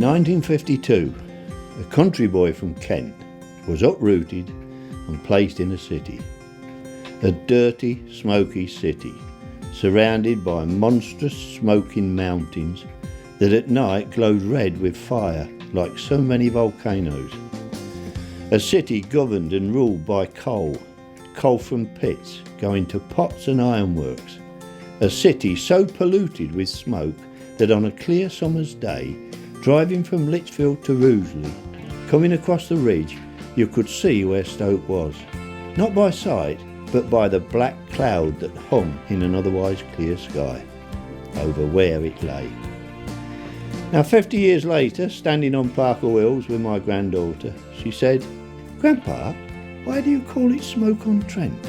1952, a country boy from Kent was uprooted and placed in a city. A dirty, smoky city, surrounded by monstrous smoking mountains that at night glowed red with fire like so many volcanoes. A city governed and ruled by coal from pits going to pots and ironworks. A city so polluted with smoke that on a clear summer's day, driving from Lichfield to Rugeley, coming across the ridge, you could see where Stoke was. Not by sight, but by the black cloud that hung in an otherwise clear sky over where it lay. Now 50 years later, standing on Parker Hills with my granddaughter, she said, "Grandpa, why do you call it Smoke-on-Trent?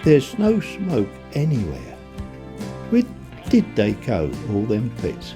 There's no smoke anywhere. Where did they go, all them pits?"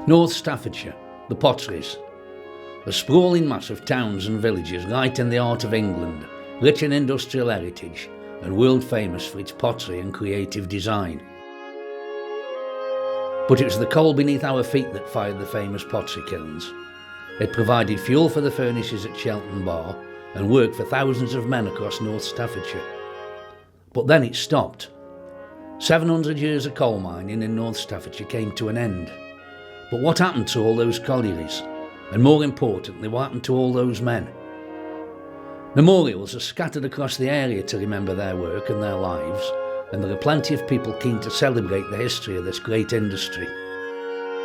North Staffordshire, the Potteries. A sprawling mass of towns and villages right in the heart of England, rich in industrial heritage and world famous for its pottery and creative design. But it was the coal beneath our feet that fired the famous pottery kilns. It provided fuel for the furnaces at Shelton Bar and work for thousands of men across North Staffordshire. But then it stopped. 700 years of coal mining in North Staffordshire came to an end. But what happened to all those collieries? And more importantly, what happened to all those men? Memorials are scattered across the area to remember their work and their lives, and there are plenty of people keen to celebrate the history of this great industry.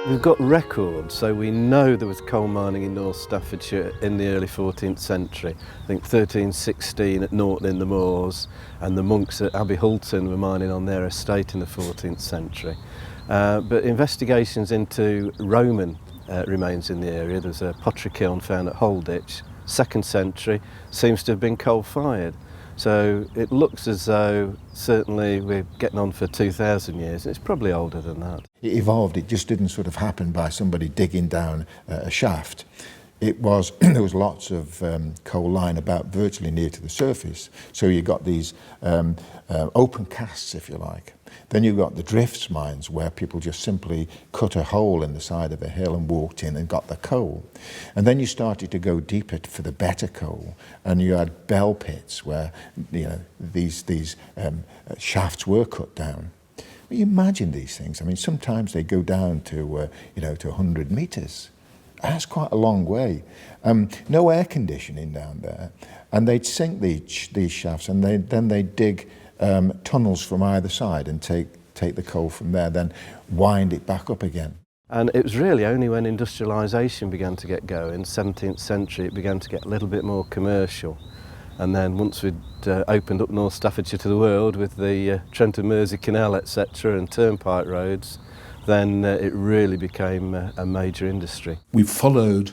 We've got records, so we know there was coal mining in North Staffordshire in the early 14th century. I think 1316 at Norton in the Moors, and the monks at Abbey Hulton were mining on their estate in the 14th century. But investigations into Roman remains in the area. There's a pottery kiln found at Holditch, 2nd century, seems to have been coal-fired. So it looks as though certainly we're getting on for 2,000 years. It's probably older than that. It evolved, it just didn't sort of happen by somebody digging down a shaft. It was, there was lots of coal lying about virtually near to the surface. So you got these open casts, if you like. Then you've got the drifts mines where people just simply cut a hole in the side of a hill and walked in and got the coal. And then you started to go deeper for the better coal, and you had bell pits where these shafts were cut down. You imagine these things. I mean, sometimes they go down to to 100 metres. That's quite a long way. No air conditioning down there, and they'd sink these shafts, and then they'd dig tunnels from either side and take the coal from there, then wind it back up again. And it was really only when industrialisation began to get going, 17th century, it began to get a little bit more commercial. And then once we'd opened up North Staffordshire to the world with the Trent and Mersey Canal, etc., and turnpike roads, then it really became a major industry. We've followed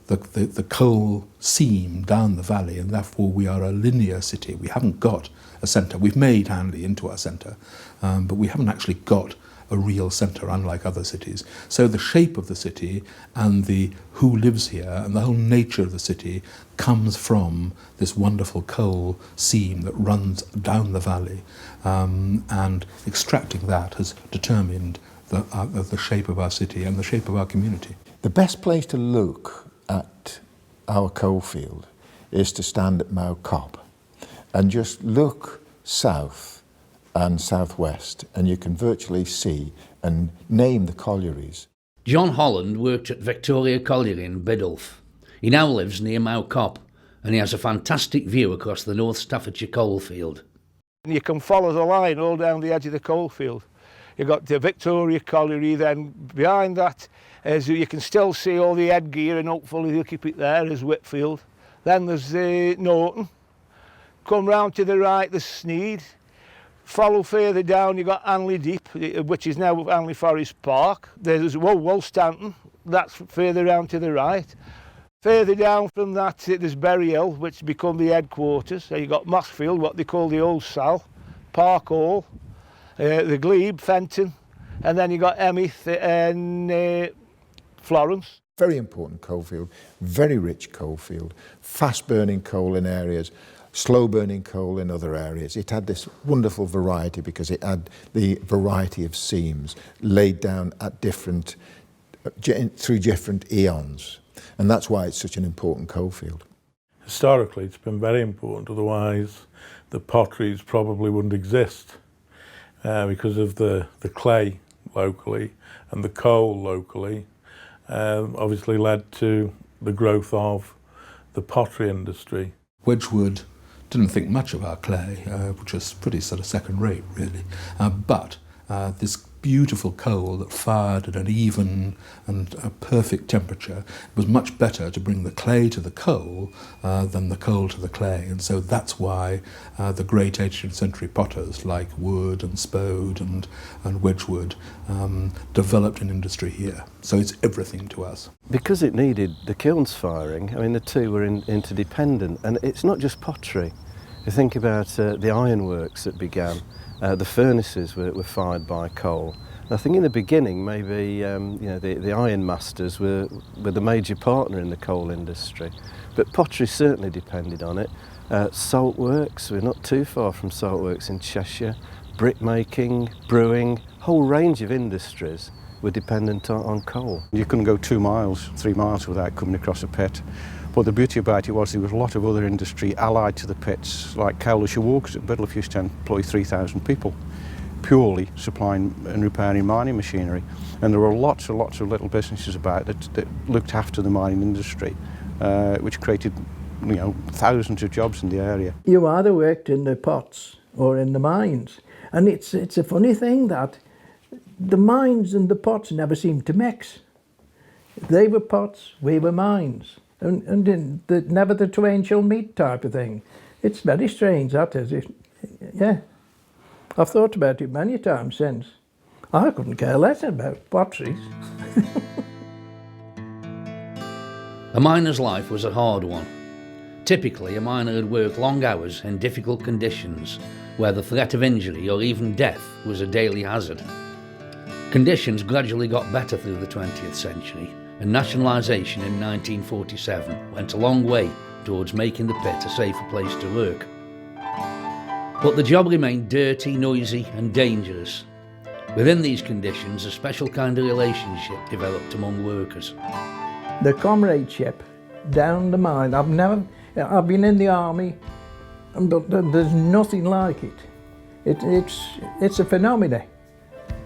the coal seam down the valley, and therefore we are a linear city. We haven't got a centre. We've made Hanley into our centre, but we haven't actually got a real centre, unlike other cities. So the shape of the city and the who lives here and the whole nature of the city comes from this wonderful coal seam that runs down the valley, and extracting that has determined the shape of our city and the shape of our community. The best place to look at our coalfield is to stand at Mow Cop and just look south and southwest, and you can virtually see and name the collieries. John Holland worked at Victoria Colliery in Biddulph. He now lives near Mow Cop, and he has a fantastic view across the North Staffordshire coalfield. You can follow the line all down the edge of the coalfield. You've got the Victoria Colliery, then behind that, as you can still see all the headgear, and hopefully they'll keep it there, is Whitfield. Then there's Norton. Come round to the right, there's Sneed. Follow further down, you've got Anley Deep, which is now Anley Forest Park. There's Woolstanton, that's further round to the right. Further down from that, there's Berry Hill, which become the headquarters. So you've got Mossfield, what they call the Old Sal, Park Hall, the Glebe, Fenton, and then you've got Emmet and Florence. Very important coalfield, very rich coalfield, fast burning coal in areas, slow burning coal in other areas. It had this wonderful variety because it had the variety of seams laid down at through different eons. And that's why it's such an important coalfield. Historically, it's been very important, otherwise the potteries probably wouldn't exist because of the clay locally and the coal locally. Obviously led to the growth of the pottery industry. Wedgwood didn't think much of our clay, which was pretty sort of second rate really, but this beautiful coal that fired at an even and a perfect temperature, it was much better to bring the clay to the coal than the coal to the clay, and so that's why the great 18th century potters like Wood and Spode and Wedgwood developed an industry here. So it's everything to us. Because it needed the kilns firing, I mean the two were interdependent, and it's not just pottery. You think about the ironworks that began. The furnaces were fired by coal. And I think in the beginning, maybe the ironmasters were the major partner in the coal industry, but pottery certainly depended on it. Saltworks, we're not too far from saltworks in Cheshire. Brickmaking, brewing, whole range of industries were dependent on coal. You couldn't go 2 miles, 3 miles without coming across a pit. But the beauty about it was there was a lot of other industry allied to the pits, like Cowlishire Walkers at Biddulph used to employ 3,000 people, purely supplying and repairing mining machinery. And there were lots and lots of little businesses about that looked after the mining industry, which created thousands of jobs in the area. You either worked in the pots or in the mines. And it's a funny thing that the mines and the pots never seemed to mix. They were pots, we were mines. And never the twain shall meet type of thing. It's very strange, that is. Yeah. I've thought about it many times since. I couldn't care less about potteries. A miner's life was a hard one. Typically, a miner would work long hours in difficult conditions where the threat of injury or even death was a daily hazard. Conditions gradually got better through the 20th century, and nationalisation in 1947 went a long way towards making the pit a safer place to work. But the job remained dirty, noisy and dangerous. Within these conditions, a special kind of relationship developed among workers. The comradeship down the mine, I've been in the army, but there's nothing like it. It's a phenomenon.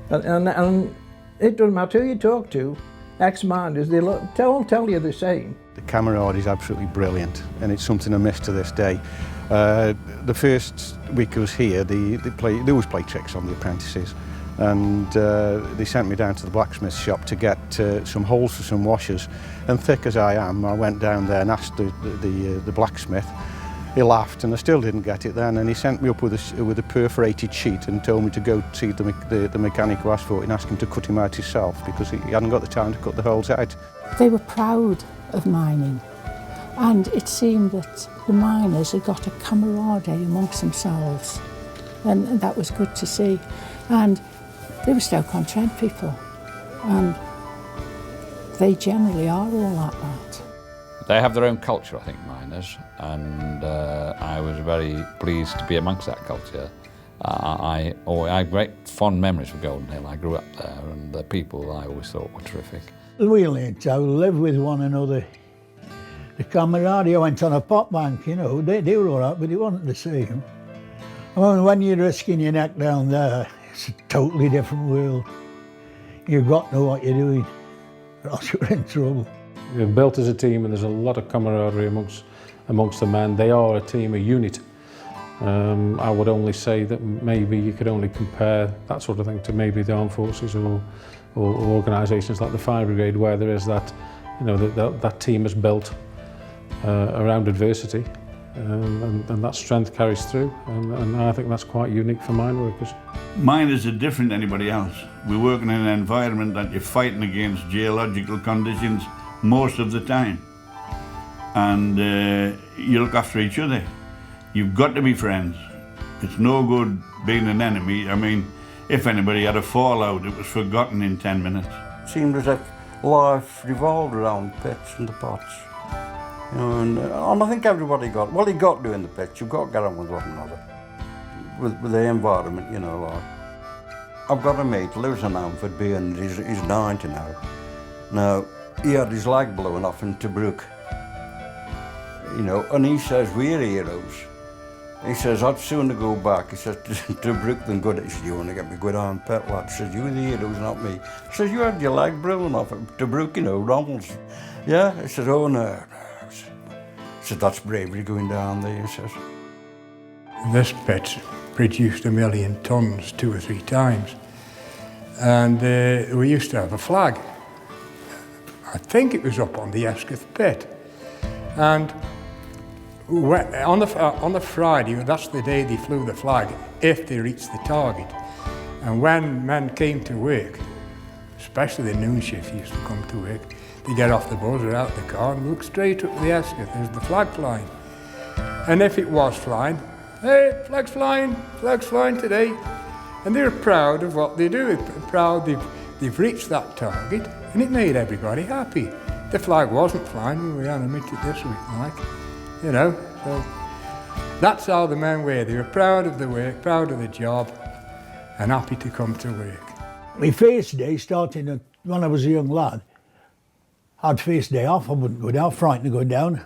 And it doesn't matter who you talk to, ex-miners, they'll tell you the same. The camaraderie is absolutely brilliant, and it's something I miss to this day. The first week I was here, they always play tricks on the apprentices, and they sent me down to the blacksmith shop to get some holes for some washers. And thick as I am, I went down there and asked the blacksmith. He laughed, and I still didn't get it then, and he sent me up with a perforated sheet and told me to go see the mechanic who asked for it and ask him to cut him out himself because he hadn't got the time to cut the holes out. They were proud of mining, and it seemed that the miners had got a camaraderie amongst themselves, and that was good to see. And they were Stoke-on-Trent people, and they generally are all like that. They have their own culture, I think, miners, and I was very pleased to be amongst that culture. I have great fond memories of Golden Hill. I grew up there, and the people I always thought were terrific. We learned to live with one another. The camaraderie, I went on a pot bank, they were all right, but it wasn't the same. I mean, when you're risking your neck down there, it's a totally different world. You've got to know what you're doing, or else you're in trouble. We're built as a team, and there's a lot of camaraderie amongst the men. They are a team, a unit, I would only say that maybe you could only compare that sort of thing to maybe the armed forces or organisations like the fire brigade, where there is that, you know, that team is built around adversity, and that strength carries through, and I think that's quite unique for mine workers. Miners are different to anybody else. We work in an environment that you're fighting against geological conditions most of the time, and you look after each other. You've got to be friends. It's no good being an enemy. I mean, if anybody had a fallout, it was forgotten in 10 minutes. It seemed as if life revolved around the pits and the pots. You know, and I think everybody got, well, you got to in the pits, you've got to get on with one another. With the environment, you know, like. I've got a mate, lives in Amford, and he's 90 now. Now, he had his leg blown off in Tobruk. You know, and he says, we're heroes. He says, I'd sooner go back, he says, to Tobruk than go to, he says, you want to get me good on pet lad? He says, you're the heroes, not me. He says, you had your leg blown off at Tobruk, you know, Rommels. Yeah? He says, oh no. He said, that's bravery going down there, he says. This pit produced 1 million tonnes 2 or 3 times. And we used to have a flag. I think it was up on the Esketh pit. And on the Friday, that's the day they flew the flag, if they reached the target. And when men came to work, especially the noon shift used to come to work, they get off the bus or out the car and look straight up the Esketh. There's the flag flying. And if it was flying, hey, flag's flying today. And they're proud of what they do. They're proud they've reached that target, and it made everybody happy. The flag wasn't flying, we animated this week, like, you know. So that's how the men were. They were proud of the work, proud of the job, and happy to come to work. My first day, starting when I was a young lad, I had first day off. I wouldn't go down, frightened to go down.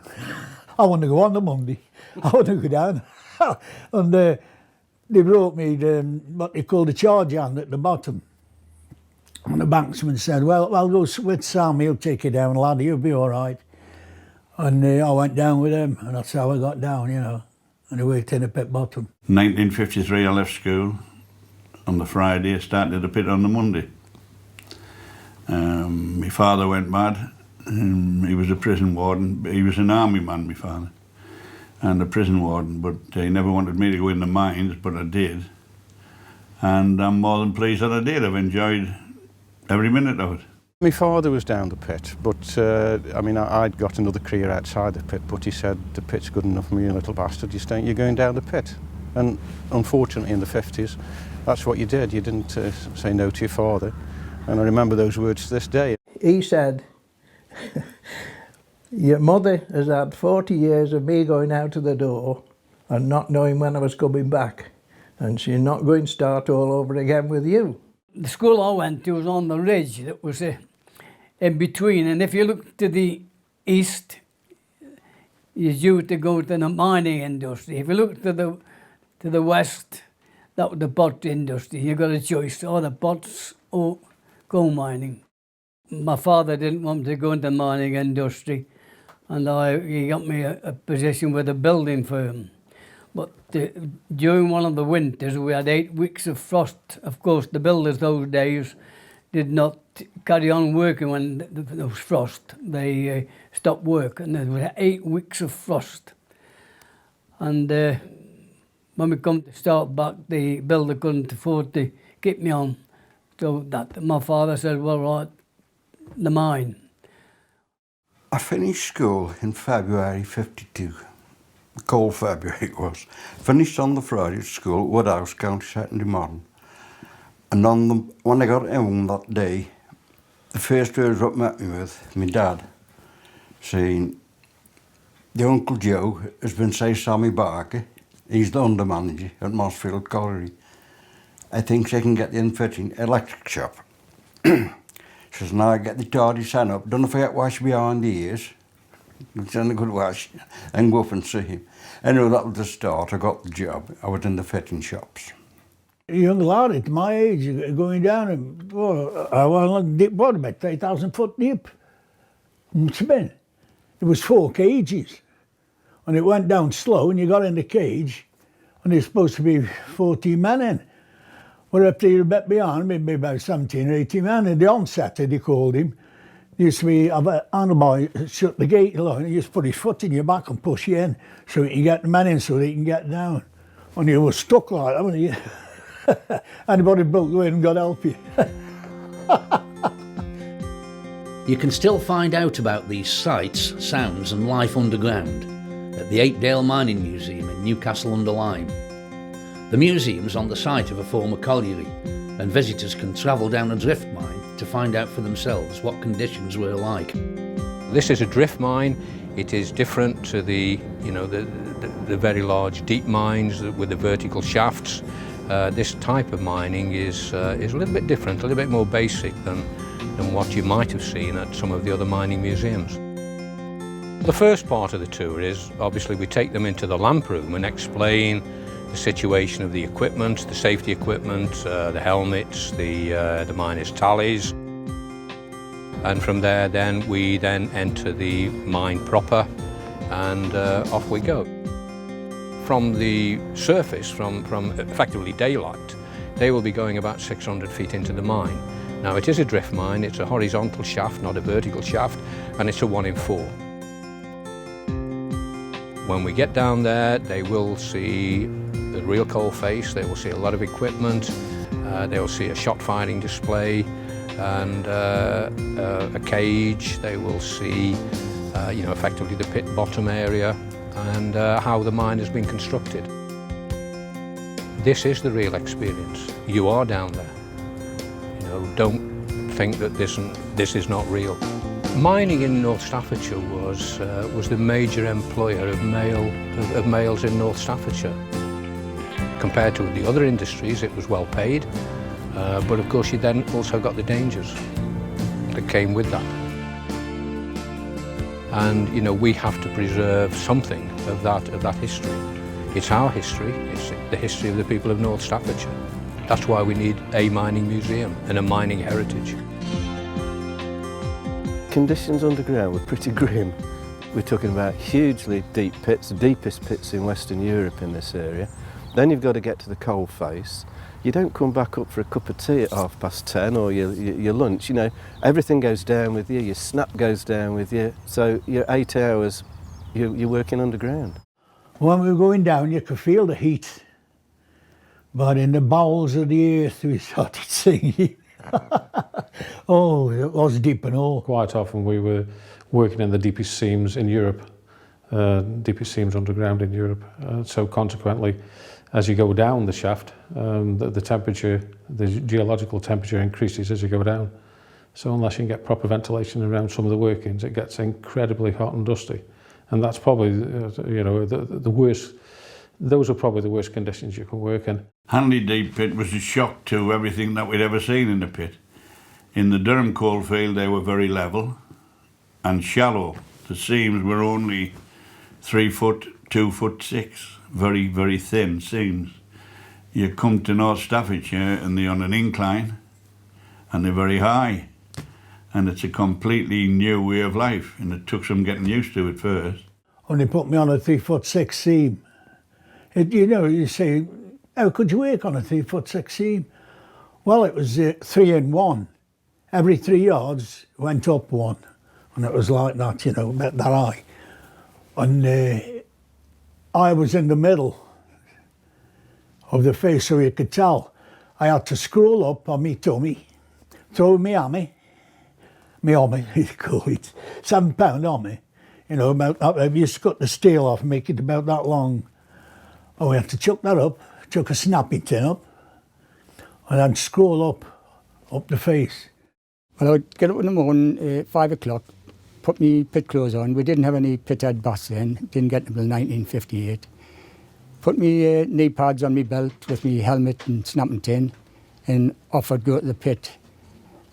I wanted to go on the Monday. I wanted to go down. And they brought me what they called a charge hand at the bottom. And the banksman said, well, I'll go with Sam, he'll take you down, lad, you'll be all right. And I went down with him, and that's how I got down, you know. And I worked in a pit bottom. 1953, I left school on the Friday, I started the pit on the Monday. My father went mad. He was a prison warden. He was an army man, my father, and a prison warden, but he never wanted me to go in the mines, but I did. And I'm more than pleased that I did. I've enjoyed every minute of it. My father was down the pit, but I mean, I'd got another career outside the pit, but he said, the pit's good enough for me, you little bastard, you're going down the pit. And unfortunately in the 50s, that's what you did. You didn't say no to your father. And I remember those words to this day. He said, your mother has had 40 years of me going out of the door and not knowing when I was coming back, and she's not going to start all over again with you. The school I went to was on the ridge that was in between, and if you look to the east, you're due to go to the mining industry. If you look to the west, that was the pot industry. You got a choice, either pots or coal mining. My father didn't want me to go into the mining industry, and he got me a position with a building firm. But during one of the winters, we had 8 weeks of frost. Of course, the builders those days did not carry on working when there was frost. They stopped work, and there were 8 weeks of frost. And when we come to start back, the builder couldn't afford to keep me on. So that my father said, well, right, the mine. I finished school in February '52. Cold February it was. Finished on the Friday at school, Woodhouse, County Secondary Modern. And when I got home that day, the first words what met me with, my dad, saying, the Uncle Joe has been say Sammy Barker, he's the under manager at Mossfield Colliery. I think they can get the infitting electric shop. Says, now I get the tardy sent up, don't forget wash behind the ears. Then a good wash and go up and see him. Anyway, that was the start. I got the job. I was in the fitting shops. A young lad at my age, going down, and I was about 3,000 foot deep. It's been. It was 4 cages, and it went down slow, and you got in the cage, and there's supposed to be 14 men in. We're up there a bit behind, maybe about 17 or 18 men, and the onsetter, they called him. There used to be, have a handlebar, shut the gate along, he used to put his foot in your back and push you in, so he can get the men in so they can get down. And you were stuck like that, weren't you? Anybody broke the way and God help you. You can still find out about these sights, sounds and life underground at the Apedale Mining Museum in Newcastle-under-Lyme. The museum's on the site of a former colliery, and visitors can travel down a drift mine to find out for themselves what conditions were like. This is a drift mine. It is different to the very large deep mines with the vertical shafts. This type of mining is a little bit different, a little bit more basic than what you might have seen at some of the other mining museums. The first part of the tour is, obviously, we take them into the lamp room and explain the situation of the equipment, the safety equipment, the helmets, the miners' tallies. And from there we enter the mine proper, and off we go. From the surface, from effectively daylight, they will be going about 600 feet into the mine. Now it is a drift mine, it's a horizontal shaft, not a vertical shaft, and it's a 1 in 4. When we get down there, they will see the real coal face, they will see a lot of equipment, they will see a shot firing display and a cage, they will see effectively the pit bottom area and how the mine has been constructed. This is the real experience. You are down there. Don't think that this is not real. Mining in North Staffordshire was the major employer of males in North Staffordshire. Compared to the other industries, it was well paid, but of course you then also got the dangers that came with that. And we have to preserve something of that history. It's our history, it's the history of the people of North Staffordshire. That's why we need a mining museum and a mining heritage. Conditions underground were pretty grim. We're talking about hugely deep pits, the deepest pits in Western Europe in this area. Then you've got to get to the coal face. You don't come back up for a cup of tea at 10:30 or your lunch. Everything goes down with you, your snap goes down with you. So you're 8 hours, you're working underground. When we were going down, you could feel the heat. But in the bowels of the earth, we started singing. Oh, it was deep and all. Quite often we were working in the deepest seams in Europe, deepest seams underground in Europe. So consequently, as you go down the shaft, the temperature, the geological temperature increases as you go down. So unless you can get proper ventilation around some of the workings, it gets incredibly hot and dusty. And that's probably, the worst. Those are probably the worst conditions you can work in. Hanley Deep Pit was a shock to everything that we'd ever seen in the pit. In the Durham coalfield, they were very level and shallow. The seams were only 3 foot, 2 foot 6, very, very thin seams. You come to North Staffordshire and they're on an incline and they're very high. And it's a completely new way of life, and it took some getting used to at first. When they put me on a 3 foot 6 seam, you say, how could you work on a 3 foot 6 seam? Well, it was 3 in 1. Every 3 yards went up 1. And it was like that, about that high. And I was in the middle of the face, so you could tell. I had to scroll up on my tummy, throw my hammy, they call it, £7 hammy. About that. You just cut the steel off and make it about that long. And we had to chuck that up, chuck a snapping tin up, and then scroll up the face. Well, I would get up in the morning, 5 o'clock, put my pit clothes on. We didn't have any pit head baths then, didn't get them until 1958. Put my knee pads on my belt with my helmet and snapping tin, and off I'd go to the pit.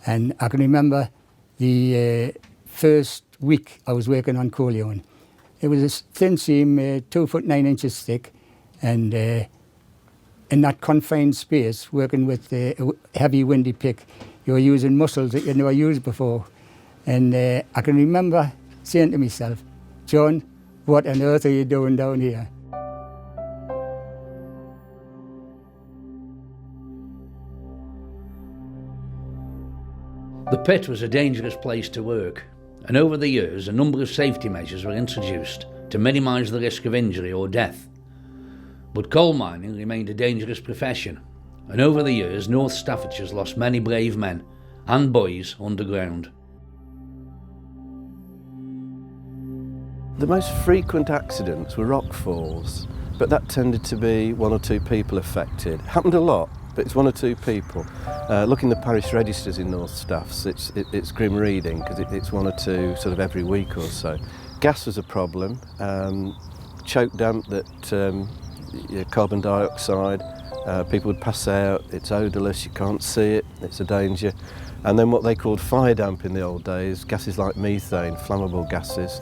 And I can remember the first week I was working on coal yarn. It was a thin seam, 2 foot 9 inches thick, and in that confined space, working with a heavy windy pick, you were using muscles that you never used before. And I can remember saying to myself, John, what on earth are you doing down here? The pit was a dangerous place to work, and over the years a number of safety measures were introduced to minimise the risk of injury or death. But coal mining remained a dangerous profession, and over the years North Staffordshire's lost many brave men and boys underground. The most frequent accidents were rock falls, but that tended to be 1 or 2 people affected. Happened a lot, but it's 1 or 2 people. Look in the parish registers in North Staffs, it's grim reading because it's 1 or 2 sort of every week or so. Gas was a problem, choke damp that carbon dioxide, people would pass out, it's odourless, you can't see it, it's a danger. And then what they called fire damp in the old days, gases like methane, flammable gases.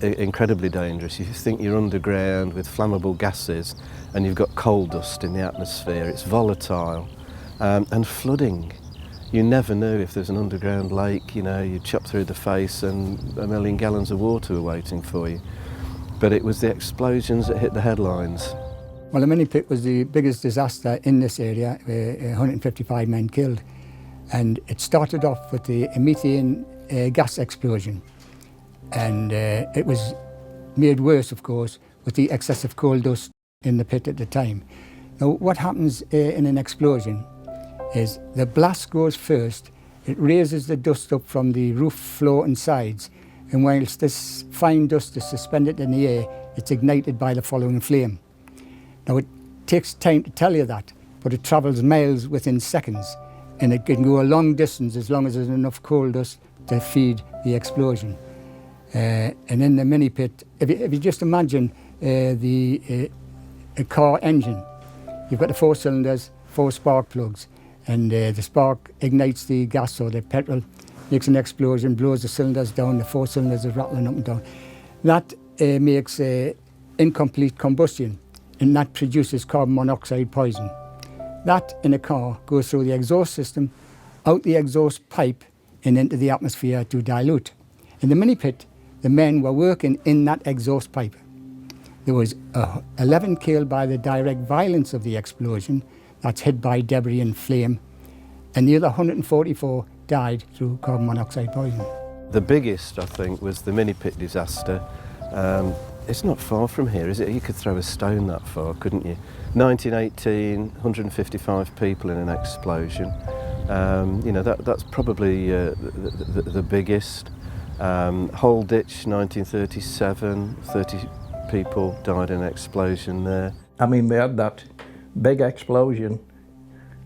Incredibly dangerous. You think you're underground with flammable gases and you've got coal dust in the atmosphere, it's volatile. And flooding. You never knew if there's an underground lake, you chop through the face and 1 million gallons of water were waiting for you. But it was the explosions that hit the headlines. Well, the mini pit was the biggest disaster in this area, 155 men killed. And it started off with the methane gas explosion. And it was made worse, of course, with the excessive coal dust in the pit at the time. Now, what happens in an explosion is the blast goes first, it raises the dust up from the roof, floor and sides, and whilst this fine dust is suspended in the air, it's ignited by the following flame. Now, it takes time to tell you that, but it travels miles within seconds, and it can go a long distance as long as there's enough coal dust to feed the explosion. And in the mini pit, if you just imagine a car engine, you've got the 4 cylinders, 4 spark plugs, and the spark ignites the gas or the petrol, makes an explosion, blows the cylinders down, the 4 cylinders are rattling up and down. That makes incomplete combustion, and that produces carbon monoxide poison. That in a car goes through the exhaust system, out the exhaust pipe and into the atmosphere to dilute. In the mini pit, the men were working in that exhaust pipe. There was 11 killed by the direct violence of the explosion, that's hit by debris and flame, and the other 144 died through carbon monoxide poisoning. The biggest, I think, was the mini pit disaster. It's not far from here, is it? You could throw a stone that far, couldn't you? 1918, 155 people in an explosion. That's probably the biggest. Holditch, 1937, 30 people died in an explosion there. I mean, we had that big explosion,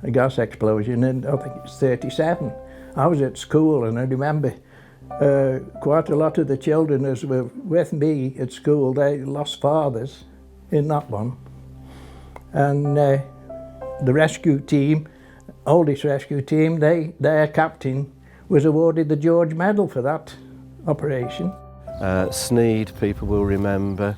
a gas explosion, in I think it's 37. I was at school and I remember quite a lot of the children who were with me at school, they lost fathers in that one. And the rescue team, oldest rescue team, their captain was awarded the George Medal for that operation. Sneed, people will remember.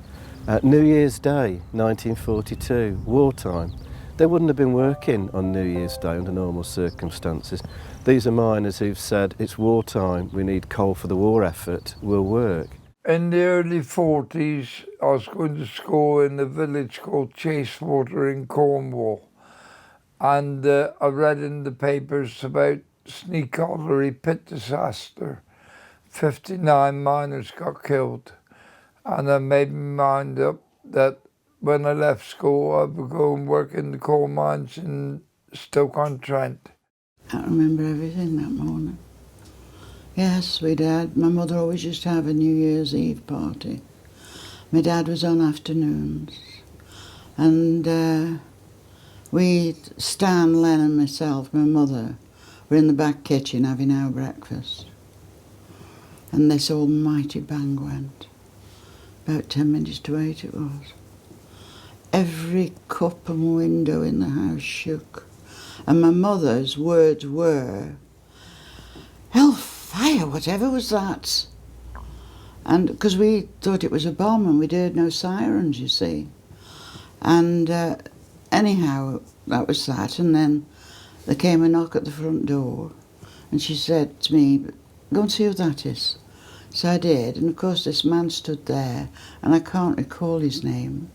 New Year's Day, 1942, wartime. They wouldn't have been working on New Year's Day under normal circumstances. These are miners who've said, it's wartime, we need coal for the war effort, we'll work. In the early 40s, I was going to school in a village called Chasewater in Cornwall. And I read in the papers about Sneed Colliery pit disaster. 59 miners got killed. And I made my mind up that when I left school, I would go and work in the coal mines in Stoke-on-Trent. I remember everything that morning. Yes, my mother always used to have a New Year's Eve party. My dad was on afternoons. And Stan, Len and myself, my mother, were in the back kitchen having our breakfast. And this almighty bang went. About 10 minutes to 8 it was. Every cup and window in the house shook. And my mother's words were, "Hellfire, whatever was that?" And because we thought it was a bomb and we'd heard no sirens, you see. And anyhow, that was that. And then there came a knock at the front door. And she said to me, "Go and see who that is." So I did, and of course this man stood there, and I can't recall his name.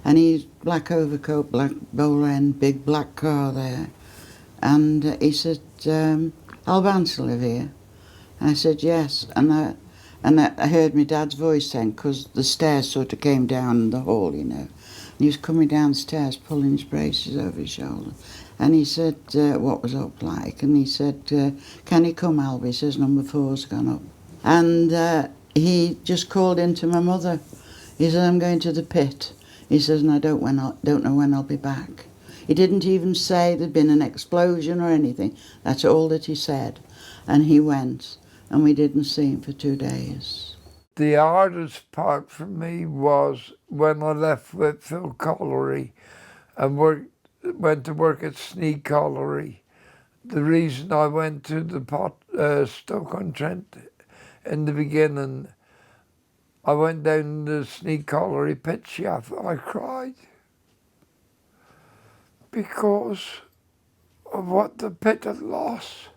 And he's black overcoat, black bowler end, big black car there. And he said, Albans live here? I said, yes. And I heard my dad's voice then, because the stairs sort of came down in the hall, you know. And he was coming downstairs pulling his braces over his shoulder. And he said, what was up like? And he said, can you come, Albie? He says, number 4's gone up. And he just called into my mother. He said, I'm going to the pit. He says, and I don't know when I'll be back. He didn't even say there'd been an explosion or anything. That's all that he said. And he went, and we didn't see him for 2 days. The hardest part for me was when I left Whitfield Colliery and went to work at Sneed Colliery. The reason I went to the Stoke-on-Trent in the beginning, I went down the Sneed Colliery pit shaft. I cried because of what the pit had lost.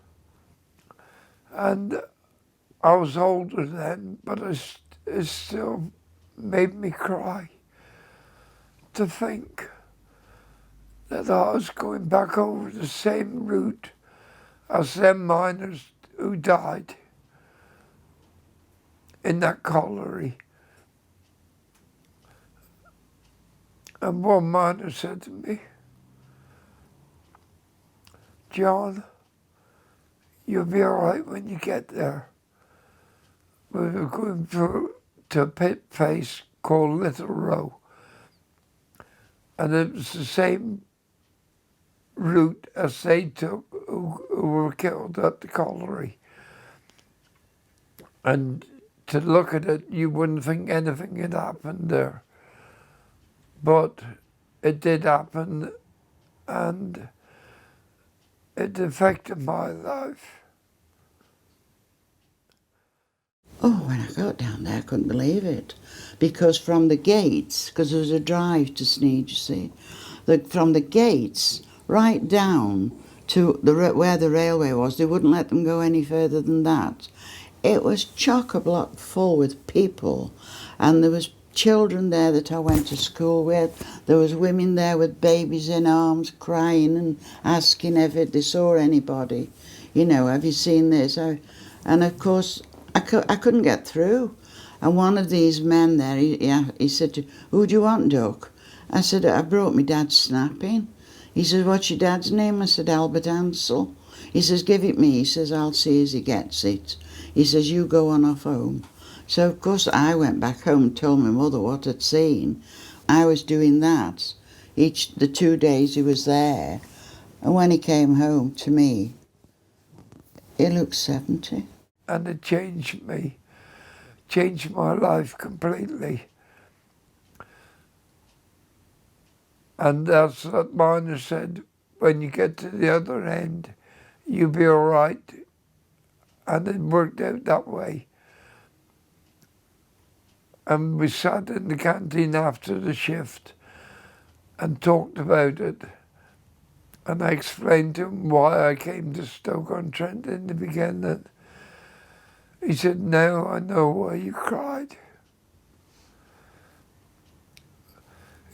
And I was older then, but it still made me cry to think that I was going back over the same route as them miners who died in that colliery. And one miner said to me, John, you'll be all right when you get there. We were going to a pit place called Little Row. And it was the same route as they took who were killed at the colliery. And to look at it, you wouldn't think anything had happened there. But it did happen, and it affected my life. Oh, when I got down there, I couldn't believe it. Because from the gates, because there was a drive to Sneed, you see, from the gates right down to where the railway was, they wouldn't let them go any further than that. It was chock-a-block full with people, and there was children there that I went to school with. There was women there with babies in arms, crying and asking if they saw anybody. You know, have you seen this? And of course, I couldn't get through. And one of these men there, he said, who do you want, Duck? I said, I brought my dad's snapping. He says, what's your dad's name? I said, Albert Ansell. He says, give it me. He says, I'll see as he gets it. He says, you go on off home. So, of course, I went back home and told my mother what I'd seen. I was doing that the 2 days he was there. And when he came home to me, he looked 70. And it changed me, changed my life completely. And that's what miner said, when you get to the other end, you'll be all right. And it worked out that way. And we sat in the canteen after the shift and talked about it. And I explained to him why I came to Stoke-on-Trent in the beginning. He said, now I know why you cried.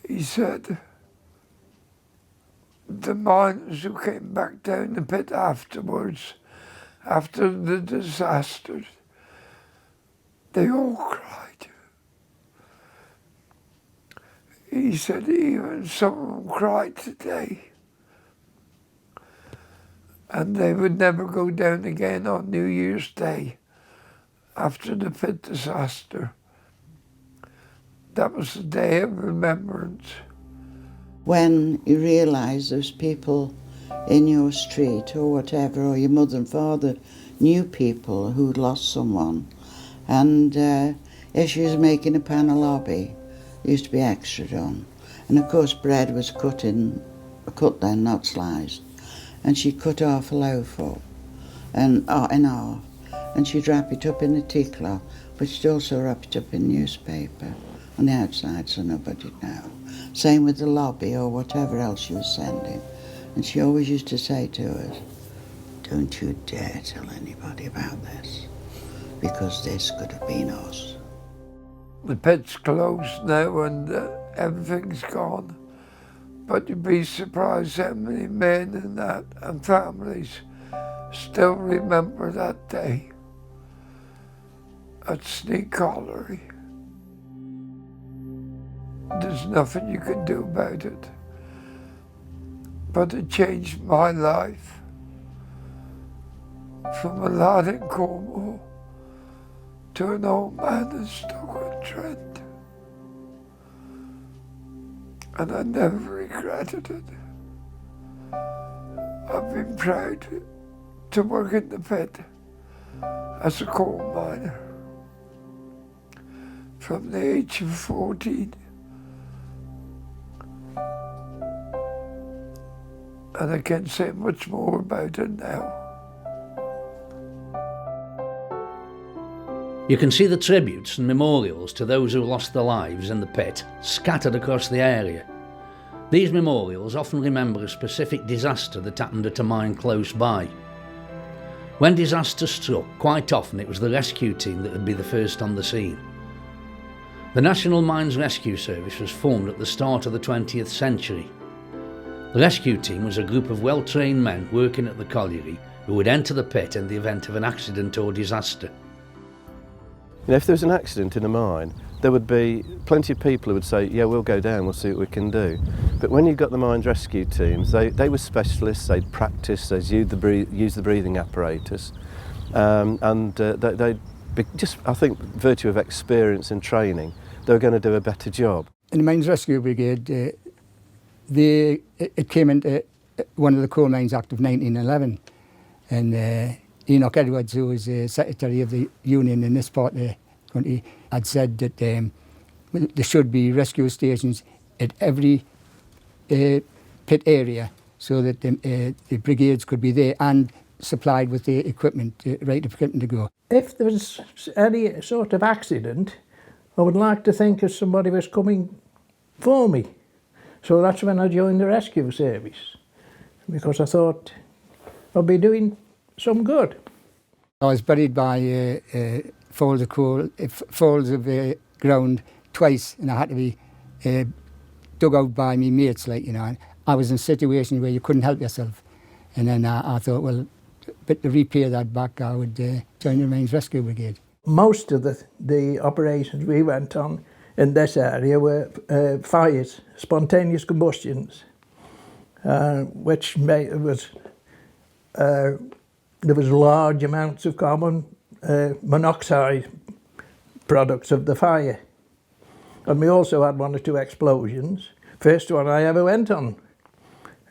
He said, the miners who came back down the pit afterwards, after the disaster, they all cried. He said, even some of them cried today. And they would never go down again on New Year's Day after the pit disaster. That was the day of remembrance. When you realise there's people in your street or whatever, or your mother and father knew people who'd lost someone, and if she was making a pan of lobby, there used to be extra done. And of course bread was cut then, not sliced. And she'd cut half a loaf up, in half, and she'd wrap it up in a tea cloth, but she'd also wrap it up in newspaper on the outside so nobody'd know. Same with the lobby or whatever else she was sending. And she always used to say to us, don't you dare tell anybody about this, because this could have been us. The pit's closed now and everything's gone. But you'd be surprised how many men and that and families still remember that day at Sneak Colliery. There's nothing you can do about it, but it changed my life from a lad in Cornwall to an old man in Stoke-on-Trent, and I never regretted it. I've been proud to work in the pit as a coal miner from the age of 14. And I can't say much more about it now. You can see the tributes and memorials to those who lost their lives in the pit scattered across the area. These memorials often remember a specific disaster that happened at a mine close by. When disaster struck, quite often it was the rescue team that would be the first on the scene. The National Mines Rescue Service was formed at the start of the 20th century. The rescue team was a group of well-trained men working at the colliery who would enter the pit in the event of an accident or disaster. You know, if there was an accident in a mine, there would be plenty of people who would say, yeah, we'll go down, we'll see what we can do. But when you've got the mines rescue teams, they were specialists, they'd practice, they'd use the breathing apparatus, and they'd be just, I think, virtue of experience and training, they were going to do a better job. In the Mines Rescue Brigade, it came into one of the Coal Mines Act of 1911, and Enoch Edwards, who was Secretary of the Union in this part of the country, had said that there should be rescue stations at every pit area so that the brigades could be there and supplied with the equipment, right equipment to go. If there was any sort of accident, I would like to think of somebody was coming for me. So that's when I joined the rescue service, because I thought I'd be doing some good. I was buried by folds of coal, folds of ground twice, and I had to be dug out by me mates, like, you know. And I was in a situation where you couldn't help yourself. And then I thought, well, but to repay that back, I would join the Mines Rescue Brigade. Most of the operations we went on in this area were fires, spontaneous combustions, which there was large amounts of carbon monoxide products of the fire. And we also had 1 or 2 explosions. First one I ever went on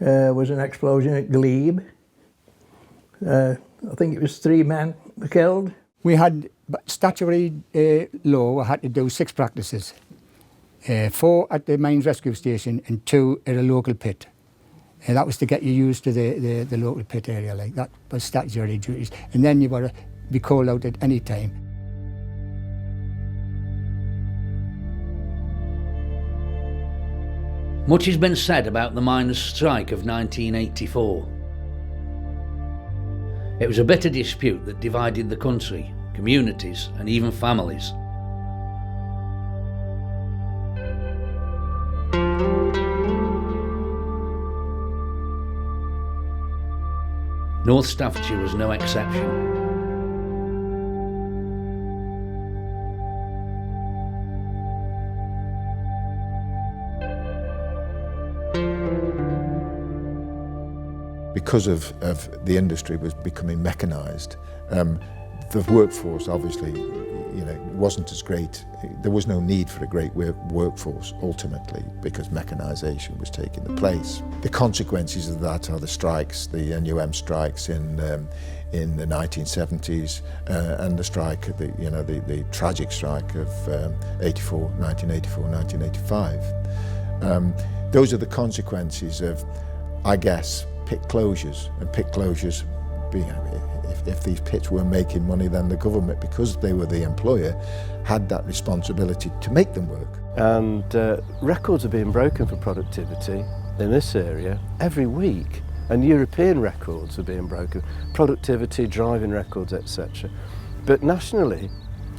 was an explosion at Glebe. I think it was 3 men were killed. We had statutory law, I had to do 6 practices. 4 at the Mines Rescue Station and 2 at a local pit. And that was to get you used to the local pit area, like that was statutory duties. And then you were to be called out at any time. Much has been said about the miners' strike of 1984. It was a bitter dispute that divided the country, communities, and even families. North Staffordshire was no exception. Because of the industry was becoming mechanised, the workforce obviously, wasn't as great. There was no need for a great workforce ultimately because mechanisation was taking the place. The consequences of that are the strikes, the NUM strikes in the 1970s, and the strike, the tragic strike of 1984, 1985. Those are the consequences of, I guess, pit closures, and pit closures being, if these pits were making money, then the government, because they were the employer, had that responsibility to make them work. And records are being broken for productivity in this area every week, and European records are being broken, productivity, driving records, etc. But nationally,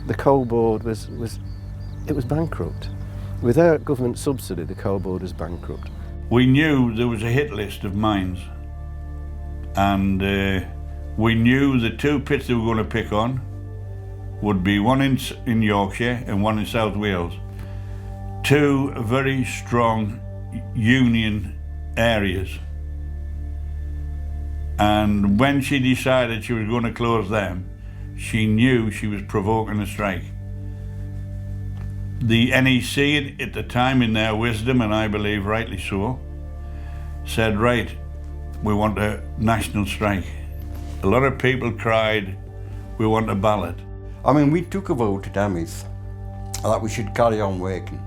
the coal board was bankrupt. Without government subsidy, the coal board was bankrupt. We knew there was a hit list of mines, and We knew the two pits they were going to pick on would be one in Yorkshire and one in South Wales. Two very strong union areas. And when she decided she was going to close them, she knew she was provoking a strike. The NEC at the time, in their wisdom, and I believe rightly so, said, right, we want a national strike. A lot of people cried, we want a ballot. I mean, we took a vote at Emmet that we should carry on working.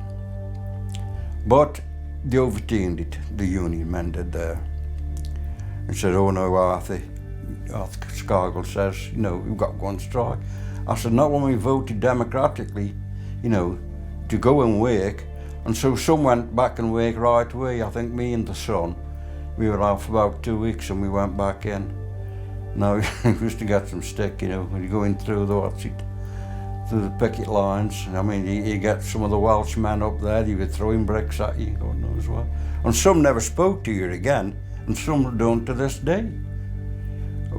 But they overturned it, the union men did there. And said, oh no, Arthur Scargill says, you know, we've got to go on strike. I said, not when we voted democratically, you know, to go and work. And so some went back and worked right away. I think me and the son, we were out for about 2 weeks and we went back in. Now, we used to get some stick, you know, when you're going through through the picket lines. I mean, you get some of the Welsh men up there, they were throwing bricks at you, God knows what. And some never spoke to you again, and some don't to this day.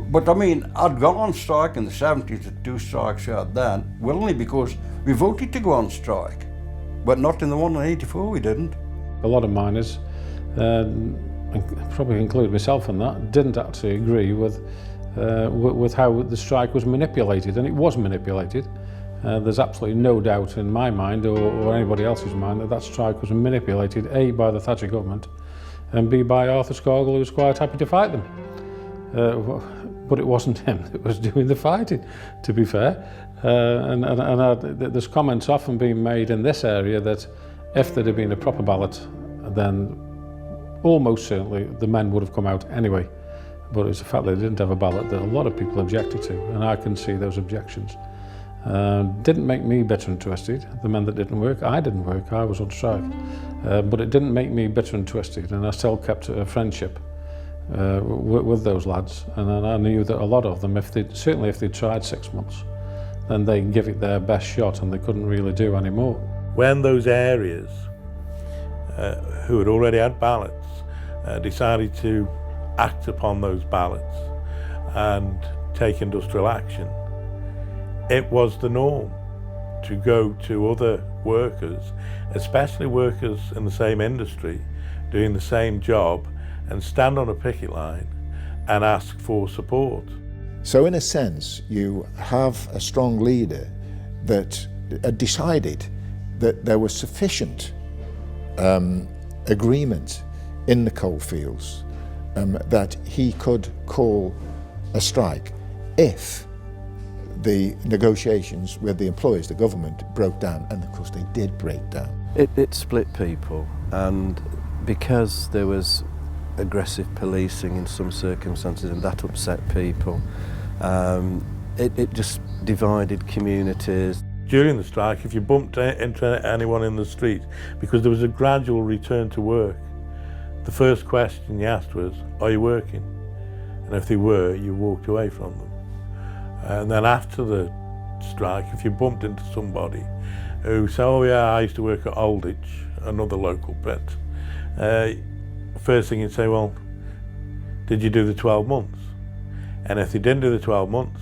But I mean, I'd gone on strike in the 70s, the 2 strikes we had then, willingly, because we voted to go on strike. But not in the one in 84, we didn't. A lot of miners, and probably include myself in that, didn't actually agree with how the strike was manipulated, and it was manipulated. There's absolutely no doubt in my mind or anybody else's mind that that strike was manipulated, A, by the Thatcher government, and B, by Arthur Scargill, who was quite happy to fight them. But it wasn't him that was doing the fighting, to be fair. There's comments often being made in this area that if there'd have been a proper ballot, then almost certainly the men would have come out anyway. But it's the fact that they didn't have a ballot that a lot of people objected to, and I can see those objections. Didn't make me bitter and twisted. The men that didn't work, I didn't work, I was on strike. But it didn't make me bitter and twisted, and I still kept a friendship with those lads. And I knew that a lot of them, certainly if they tried 6 months, then they'd give it their best shot and they couldn't really do any more. When those areas who had already had ballots decided to act upon those ballots and take industrial action, it was the norm to go to other workers, especially workers in the same industry, doing the same job, and stand on a picket line and ask for support. So in a sense, you have a strong leader that decided that there was sufficient agreement in the coalfields that he could call a strike if the negotiations with the employers, the government, broke down, and of course they did break down. It split people, and because there was aggressive policing in some circumstances and that upset people, it just divided communities. During the strike, if you bumped into anyone in the street, because there was a gradual return to work, the first question you asked was, are you working? And if they were, you walked away from them. And then after the strike, if you bumped into somebody who said, oh yeah, I used to work at Aldwych, another local pit, first thing you'd say, well, did you do the 12 months? And if they didn't do the 12 months,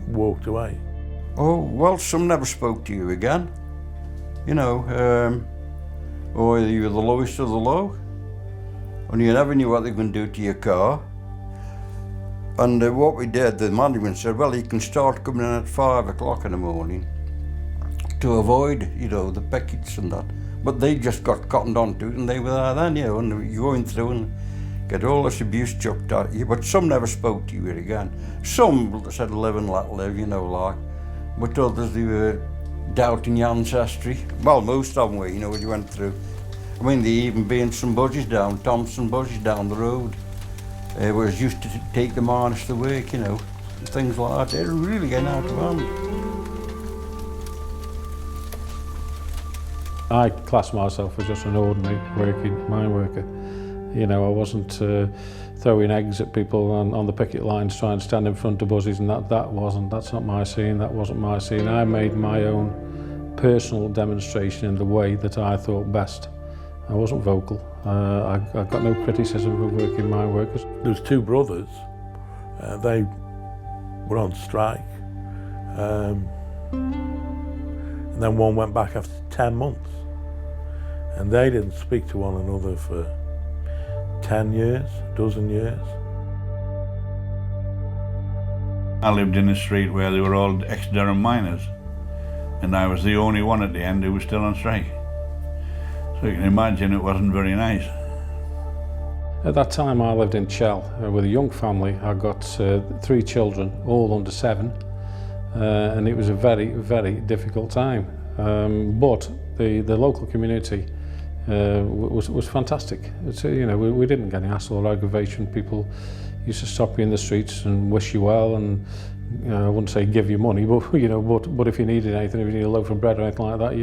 walked away. Oh, well, some never spoke to you again. You know, or you were the lowest of the low, and you never knew what they were going to do to your car. And what we did, the management said, well, you can start coming in at 5 o'clock in the morning to avoid, you know, the pickets and that. But they just got cottoned onto it, and they were there then, you know, and you're going through and get all this abuse chucked at you. But some never spoke to you again. Some said live and let live, you know, like. But others, they were doubting your ancestry. Well, most of them were, you know, when you went through. I mean, they even burned some budgies down, Thompson budgies down the road. Was used to take the miners to work, you know, and things like that. They were really getting out of hand. I class myself as just an ordinary mine worker. You know, I wasn't throwing eggs at people on the picket lines trying to stand in front of buses, and that's not my scene, that wasn't my scene. I made my own personal demonstration in the way that I thought best. I wasn't vocal. I got no criticism for working mine workers. There was 2 brothers They were on strike. And then one went back after 10 months. And they didn't speak to one another for 10 years, a dozen years. I lived in a street where they were all ex-Durham miners, and I was the only one at the end who was still on strike. So you can imagine it wasn't very nice. At that time I lived in Chell with a young family. I got 3 children, all under 7, and it was a very, very difficult time. But the local community was fantastic. You know, we didn't get any hassle or aggravation. People used to stop you in the streets and wish you well, and I wouldn't say give you money, but you know, but if you needed anything, if you needed a loaf of bread or anything like that,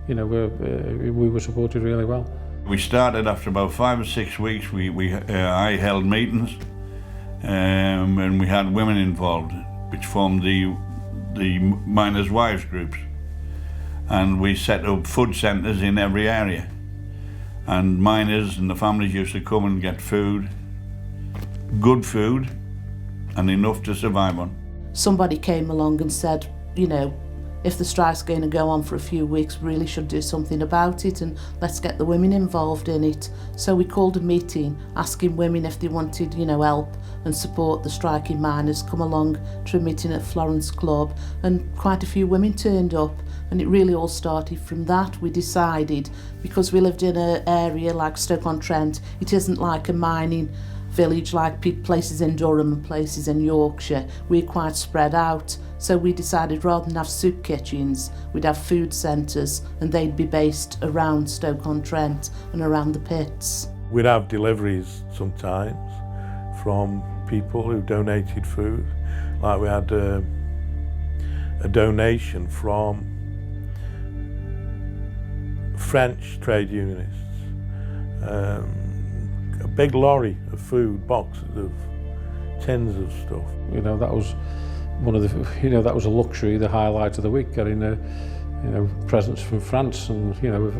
you know, we were supported really well. We started after about 5 or 6 weeks. I held meetings, and we had women involved, which formed the miners' wives groups, and we set up food centres in every area, and miners and the families used to come and get food, good food, and enough to survive on. Somebody came along and said, you know, if the strike's going to go on for a few weeks, we really should do something about it, and let's get the women involved in it. So we called a meeting asking women if they wanted, you know, help and support the striking miners, come along to a meeting at Florence Club, and quite a few women turned up, and it really all started from that. We decided, because we lived in an area like Stoke-on-Trent, it isn't like a mining village like places in Durham and places in Yorkshire. We're quite spread out, so we decided rather than have soup kitchens, we'd have food centres, and they'd be based around Stoke-on-Trent and around the pits. We'd have deliveries sometimes from people who donated food. Like we had a donation from French trade unionists. A big lorry of food, boxes of tins of stuff. You know, that was one of the, you know, that was a luxury, the highlight of the week, getting you know, presents from France and, you know,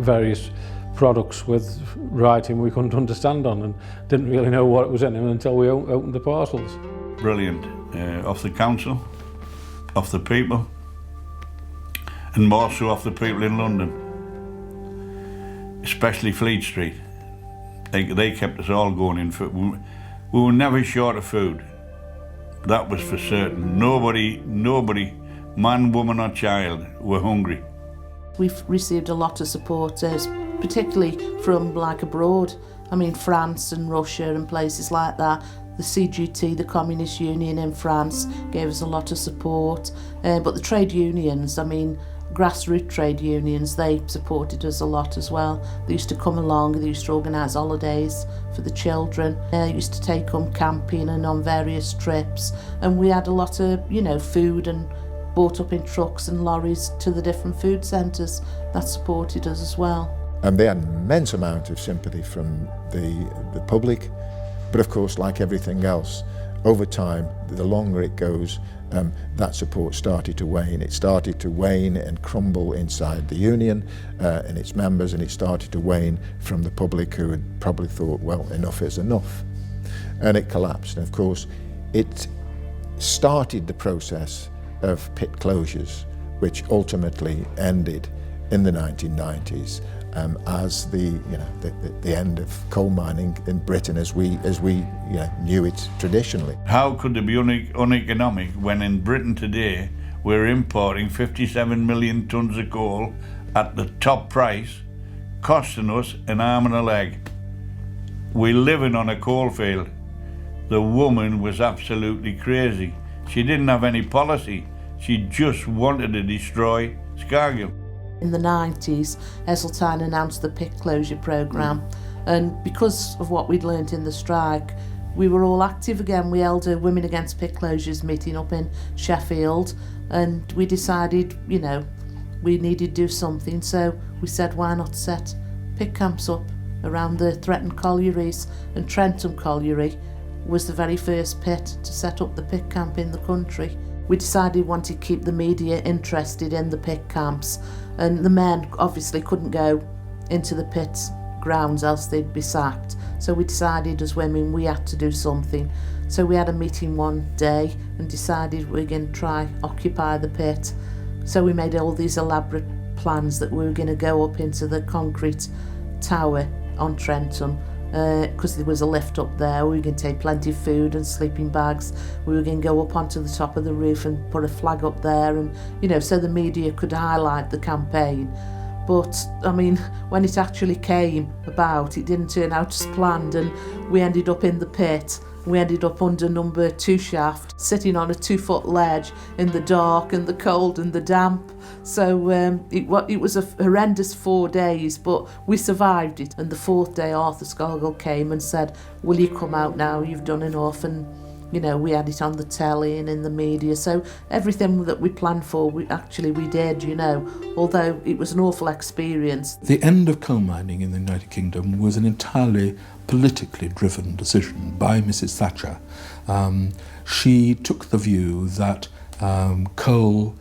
various products with writing we couldn't understand on, and didn't really know what was in them until we opened the parcels. Brilliant. Off the council, off the people, and more so off the people in London, especially Fleet Street. They kept us all going in food. We were never short of food. That was for certain. Nobody, man, woman or child, were hungry. We've received a lot of support, particularly from like abroad. I mean, France and Russia and places like that. The CGT, the Communist Union in France, gave us a lot of support. But the trade unions, I mean, grassroots trade unions, they supported us a lot as well. They used to come along, they used to organise holidays for the children. They used to take them camping and on various trips. And we had a lot of, you know, food and brought up in trucks and lorries to the different food centres that supported us as well. And they had an immense amount of sympathy from the public. But of course, like everything else, over time, the longer it goes, that support started to wane. It started to wane and crumble inside the union and its members, and it started to wane from the public, who had probably thought, well, enough is enough. And it collapsed. And of course, it started the process of pit closures, which ultimately ended in the 1990s. As the end of coal mining in Britain as we knew it traditionally. How could it be uneconomic when in Britain today we're importing 57 million tonnes of coal at the top price, costing us an arm and a leg? We're living on a coalfield. The woman was absolutely crazy. She didn't have any policy. She just wanted to destroy Scargill. In the 90s, Heseltine announced the pit closure programme, and because of what we'd learnt in the strike, we were all active again. We held a Women Against Pit Closures meeting up in Sheffield, and we decided, you know, we needed to do something, so we said, why not set pit camps up around the threatened collieries, and Trentham Colliery was the very first pit to set up the pit camp in the country. We decided we wanted to keep the media interested in the pit camps, and the men obviously couldn't go into the pit grounds else they'd be sacked. So we decided as women we had to do something. So we had a meeting one day and decided we're going to try occupy the pit. So we made all these elaborate plans that we were going to go up into the concrete tower on Trentham, because there was a lift up there. We were going to take plenty of food and sleeping bags. We were going to go up onto the top of the roof and put a flag up there, and so the media could highlight the campaign. But I mean, when it actually came about, it didn't turn out as planned, and we ended up in the pit. We ended up under number 2 shaft, sitting on a 2-foot ledge in the dark and the cold and the damp. So it was a horrendous 4 days, but we survived it. And the 4th day, Arthur Scogle came and said, "Will you come out now? You've done enough." And we had it on the telly and in the media. So everything that we planned for, we did, although it was an awful experience. The end of coal mining in the United Kingdom was an entirely politically driven decision by Mrs. Thatcher. She took the view that coal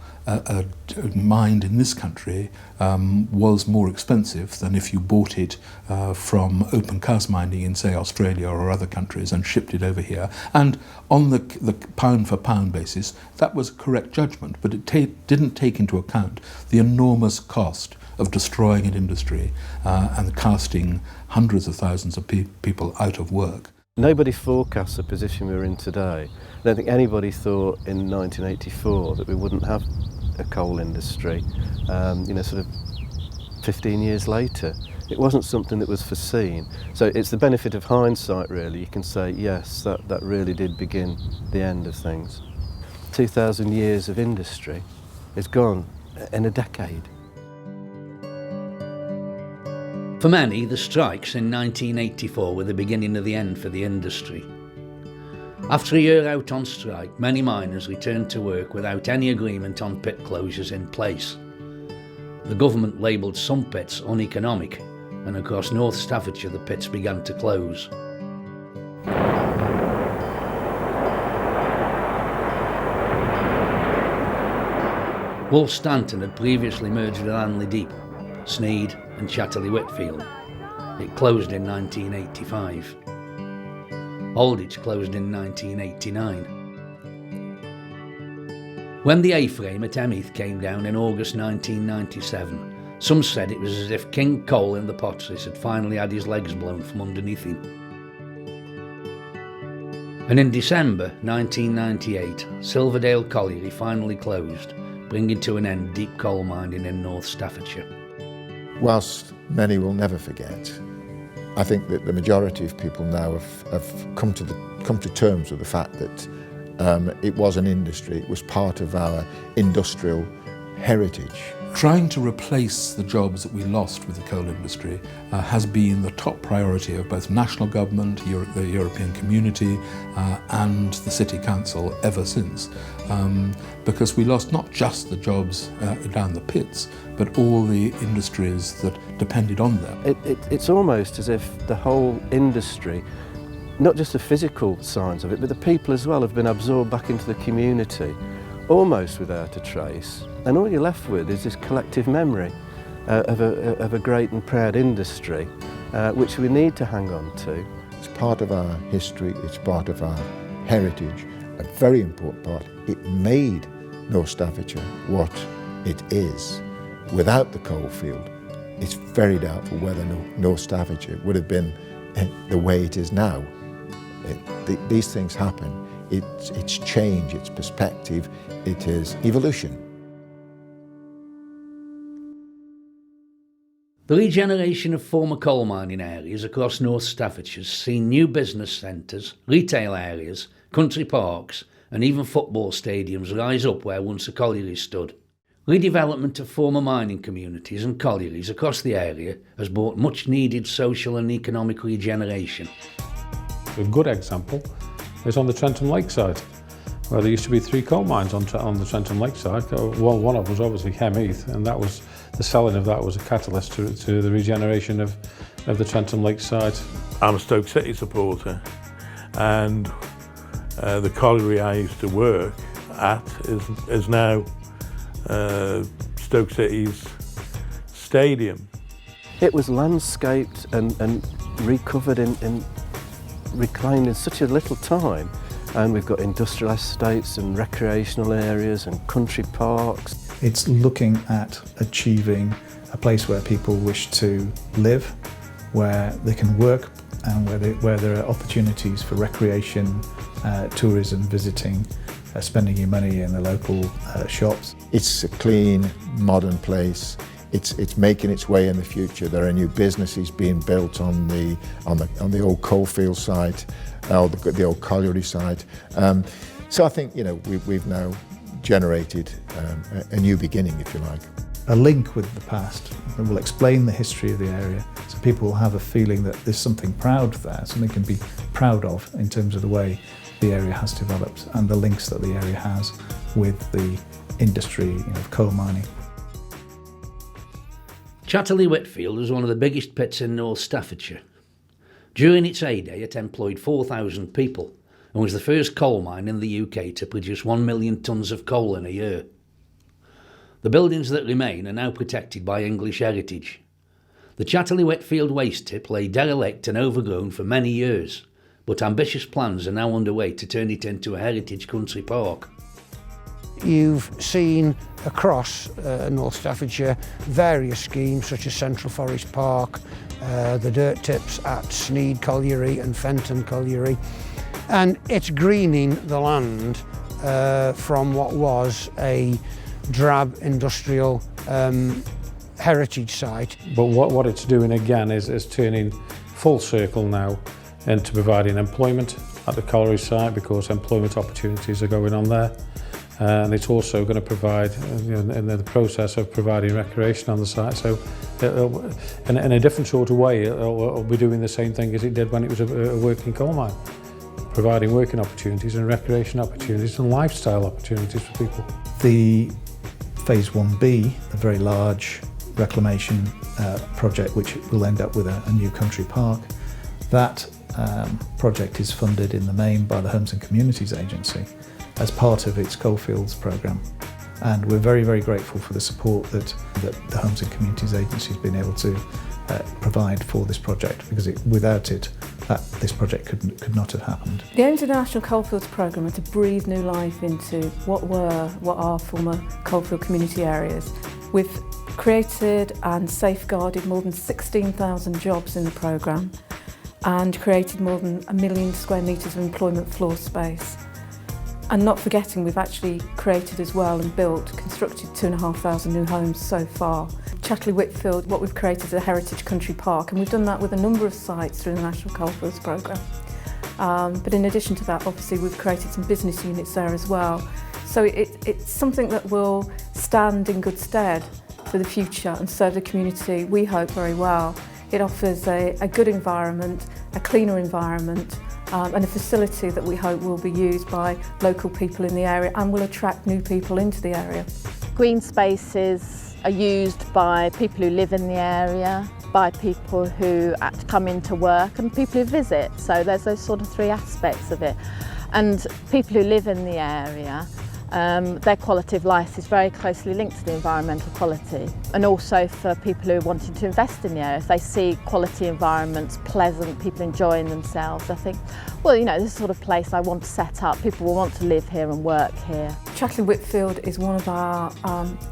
mined in this country was more expensive than if you bought it from open cast mining in, say, Australia or other countries and shipped it over here. And on the pound for pound basis, that was a correct judgment, but it didn't take into account the enormous cost of destroying an industry and casting hundreds of thousands of people out of work. Nobody forecast the position we're in today. I don't think anybody thought in 1984 that we wouldn't have a coal industry, sort of 15 years later. It wasn't something that was foreseen. So it's the benefit of hindsight, really. You can say, yes, that really did begin the end of things. 2,000 years of industry is gone in a decade. For many, the strikes in 1984 were the beginning of the end for the industry. After a year out on strike, many miners returned to work without any agreement on pit closures in place. The government labelled some pits uneconomic, and across North Staffordshire the pits began to close. Wolf Stanton had previously merged with Anley Deep, Sneed and Chatterley Whitfield. It closed in 1985. Aldwych closed in 1989. When the A-frame at Emmeath came down in August 1997, some said it was as if King Cole in the potteries had finally had his legs blown from underneath him. And in December 1998, Silverdale Colliery finally closed, bringing to an end deep coal mining in North Staffordshire. Whilst many will never forget, I think that the majority of people now have come to terms with the fact that it was an industry, it was part of our industrial heritage. Trying to replace the jobs that we lost with the coal industry has been the top priority of both national government, the European community and the City Council ever since. Because we lost not just the jobs down the pits, but all the industries that depended on them. It's almost as if the whole industry, not just the physical signs of it, but the people as well have been absorbed back into the community, almost without a trace. And all you're left with is this collective memory of a great and proud industry, which we need to hang on to. It's part of our history, it's part of our heritage, a very important part. It made North Staffordshire what it is. Without the coalfield, it's very doubtful whether North Staffordshire would have been the way it is now. These things happen. It's change, it's perspective, it is evolution. The regeneration of former coal mining areas across North Staffordshire has seen new business centres, retail areas, country parks and even football stadiums rise up where once a colliery stood. Redevelopment of former mining communities and collieries across the area has brought much needed social and economic regeneration. A good example is on the Trentham Lakeside, where there used to be 3 coal mines on the Trentham Lakeside. Well, one of them was obviously Emmeath, and that was the selling of that was a catalyst to the regeneration of the Trentham Lakeside. I'm a Stoke City supporter, and the colliery I used to work at is now Stoke City's stadium. It was landscaped and recovered and reclaimed in such a little time. and we've got industrial estates and recreational areas and country parks. It's looking at achieving a place where people wish to live, where they can work, and where there are opportunities for recreation, tourism, visiting, spending your money in the local shops. It's a clean, modern place. It's making its way in the future. There are new businesses being built on the old coalfield site, or the old colliery site. So I think we've now generated a new beginning, if you like. A link with the past that will explain the history of the area, so people will have a feeling that there's something proud there, something can be proud of in terms of the way the area has developed and the links that the area has with the industry of coal mining. Chatterley Whitfield was one of the biggest pits in North Staffordshire. During its heyday, it employed 4,000 people and was the first coal mine in the UK to produce 1 million tonnes of coal in a year. The buildings that remain are now protected by English heritage. The Chatterley Whitfield waste tip lay derelict and overgrown for many years, but ambitious plans are now underway to turn it into a heritage country park. You've seen across North Staffordshire various schemes such as Central Forest Park, the dirt tips at Sneed Colliery and Fenton Colliery, and it's greening the land from what was a drab industrial heritage site. But what it's doing again is turning full circle now into providing employment at the colliery site, because employment opportunities are going on there. And it's also going to provide, in the process of providing recreation on the site. So in a different sort of way, it'll be doing the same thing as it did when it was a working coal mine, providing working opportunities and recreation opportunities and lifestyle opportunities for people. The Phase 1B, a very large reclamation project which will end up with a new country park, that project is funded in the main by the Homes and Communities Agency as part of its coalfields programme. And we're very, very grateful for the support that the Homes and Communities Agency has been able to provide for this project, because without it, this project could not have happened. The aim of the National Coalfields Programme is to breathe new life into what are former coalfield community areas. We've created and safeguarded more than 16,000 jobs in the programme and created more than 1 million square metres of employment floor space. And not forgetting, we've actually created as well and constructed 2,500 new homes so far. Chatterley Whitfield, what we've created is a heritage country park, and we've done that with a number of sites through the National Coalfields Programme. But in addition to that, obviously, we've created some business units there as well. So it's something that will stand in good stead for the future and serve the community, we hope, very well. It offers a good environment, a cleaner environment, and a facility that we hope will be used by local people in the area and will attract new people into the area. Green spaces are used by people who live in the area, by people who come into work and people who visit. So there's those sort of three aspects of it. And people who live in the area, their quality of life is very closely linked to the environmental quality. And also for people who are wanting to invest in the area, if they see quality environments, pleasant, people enjoying themselves, I think, well, this is the sort of place I want to set up. People will want to live here and work here. Chatterley Whitfield is one of our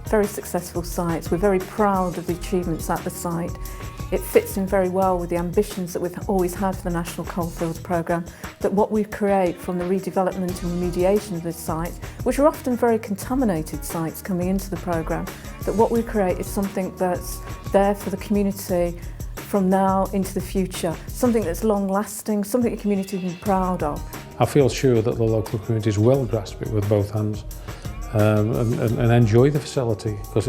very successful sites. We're very proud of the achievements at the site. It fits in very well with the ambitions that we've always had for the National Coalfields Programme, that what we create from the redevelopment and remediation of this site, which are often very contaminated sites coming into the programme, that what we create is something that's there for the community from now into the future, something that's long-lasting, something the community can be proud of. I feel sure that the local communities will grasp it with both hands and enjoy the facility, because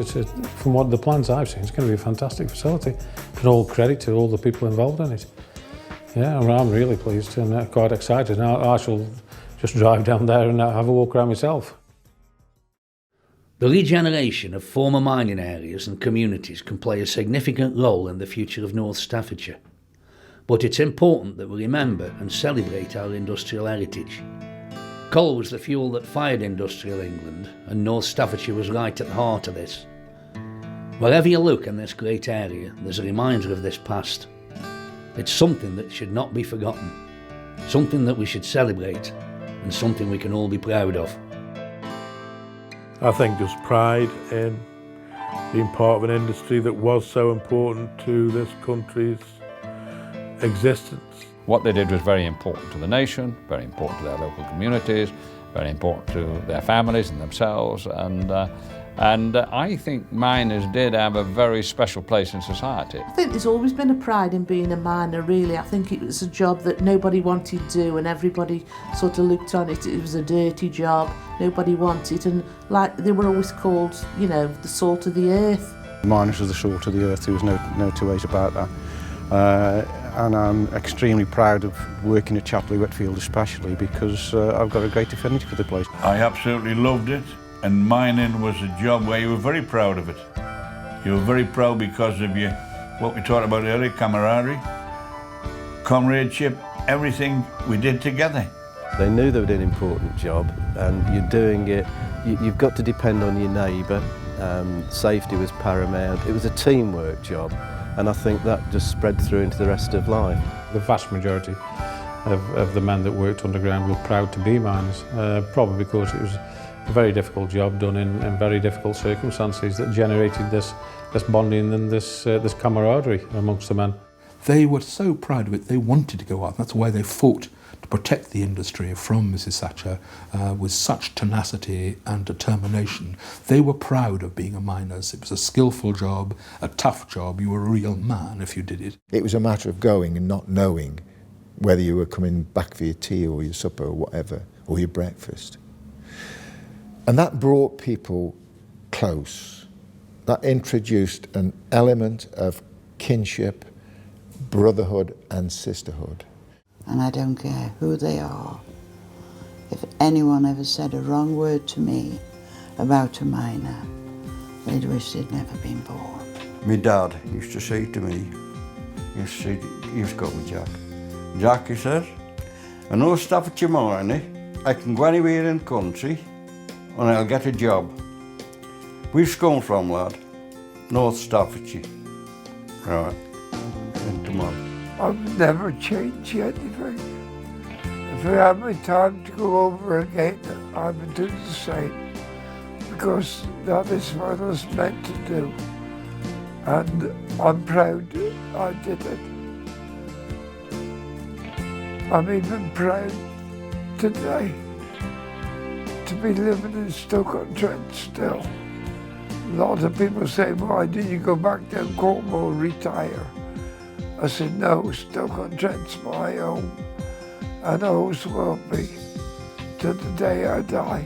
from what the plans I've seen, it's going to be a fantastic facility, and all credit to all the people involved in it. Yeah, I'm really pleased and quite excited. I shall just drive down there and have a walk around myself. The regeneration of former mining areas and communities can play a significant role in the future of North Staffordshire. But it's important that we remember and celebrate our industrial heritage. Coal was the fuel that fired industrial England, and North Staffordshire was right at the heart of this. Wherever you look in this great area, there's a reminder of this past. It's something that should not be forgotten, something that we should celebrate, and something we can all be proud of. I think just pride in being part of an industry that was so important to this country's existence. What they did was very important to the nation, very important to their local communities, very important to their families and themselves, and I think miners did have a very special place in society. I think there's always been a pride in being a miner, really. I think it was a job that nobody wanted to do and everybody sort of looked on it. It was a dirty job, nobody wanted, and like they were always called, you know, the salt of the earth. Miners are the salt of the earth, there was no two ways about that. And I'm extremely proud of working at Chapley Whitfield especially because I've got a great affinity for the place. I absolutely loved it, and mining was a job where you were very proud of it. You were very proud because of what we talked about earlier, camaraderie, comradeship, everything we did together. They knew they were doing an important job and you're doing it, you've got to depend on your neighbour. Safety was paramount. It was a teamwork job. And I think that just spread through into the rest of life. The vast majority of the men that worked underground were proud to be miners, probably because it was a very difficult job done in very difficult circumstances that generated this bonding and this camaraderie amongst the men. They were so proud of it, they wanted to go out. That's why they fought to protect the industry from Mrs. Thatcher with such tenacity and determination. They were proud of being a miners. It was a skillful job, a tough job. You were a real man if you did it. It was a matter of going and not knowing whether you were coming back for your tea or your supper or whatever, or your breakfast. And that brought people close. That introduced an element of kinship, brotherhood and sisterhood. And I don't care who they are. If anyone ever said a wrong word to me about a miner, they'd wish they'd never been born. My dad used to say to me, he used to call me Jack. Jack, he says, I know Staffordshire morning, I can go anywhere in the country and I'll get a job. Where's you come from, lad? North Staffordshire. Right, and tomorrow. I've never changed anything. If I had my time to go over again, I would do the same, because that is what I was meant to do. And I'm proud I did it. I'm even proud today to be living in Stoke-on-Trent still. A lot of people say, why did you go back to Cornwall, retire? I said, no, Stoke-on-Trent's my home, and always will be, till the day I die.